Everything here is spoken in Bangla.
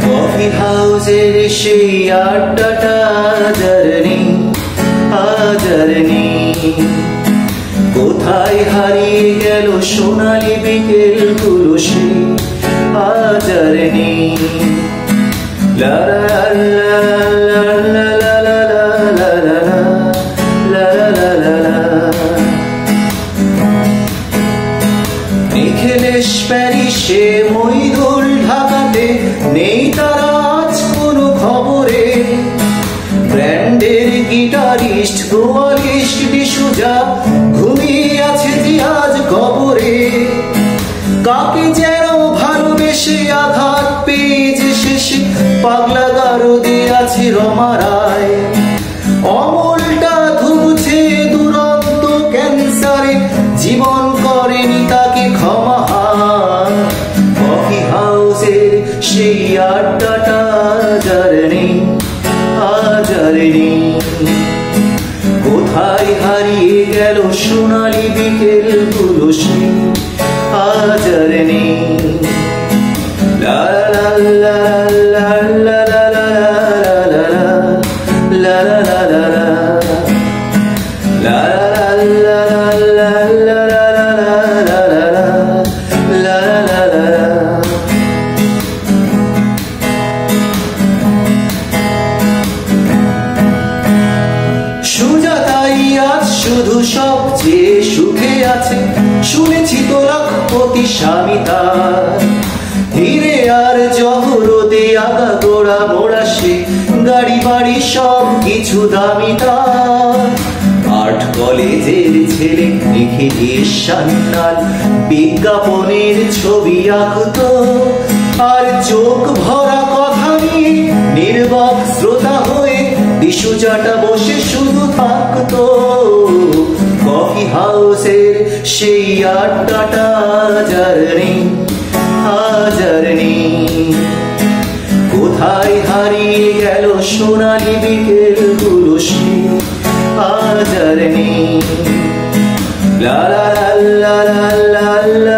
কফি হাউসের সেই আড্ডাটা আজ আর নেই। কোথায় হারিয়ে গেল সোনালি বিকেল গুলো সে আজ আর নেই। লা লা লা লা লা লা লা লা লা লা লা লা। নিখিলেশ প্যারিসে, মইদুল ঢাকাতে, নেই তারা আজ কোনো খবরে। ব্র্যান্ডের গিটারিস্ট, গোয়ালিস্ট ডিসুজা ঘুমিয়ে আছে যে আজ কবরে। কাকে যেন ভালোবেসে আঘাত পেয়ে যে শেষে পাগলা গারদে আছে রমা রায়। অমলটা ধুছে দুরন্ত ক্যান্সারে, জীবন করেনি তাকে ক্ষমা। কফি হাউসের সেই আড্ডাটা যার নেই আজ আর নেই। কোথায় হারিয়ে গেল সোনালি বিকেল গুলো সে আজ আর নেই। লা লা লা লা লা লা লা লা লা লা লা লা। La la la la la la la la la la la. সুজাতাই আজ শুধু সবচেয়ে সুখে আছে, শুনেছি তো লাখপতি স্বামী তার। হিরে আর জহরদে আগা গোড়া মোড়া সে, গাড়ি বাড়ি সব কিছু দামি তার। আর্ট কলেজের ছেলে নিখিলেশ সান্যাল বিজ্ঞাপনের ছবি আঁকতো, আর চোখ ভরা কথা নিয়ে নির্বাক শ্রোতা হয়ে ডিসুজাটা বসে শুধু থাকতো। কফি হাউসের সেই আড্ডাটা যার নেই আজ আর নেই। কোথায় হারিয়ে গেল সোনালি বিকেল গুলো সে আজ আর নেই। লা লা লা লা লা লা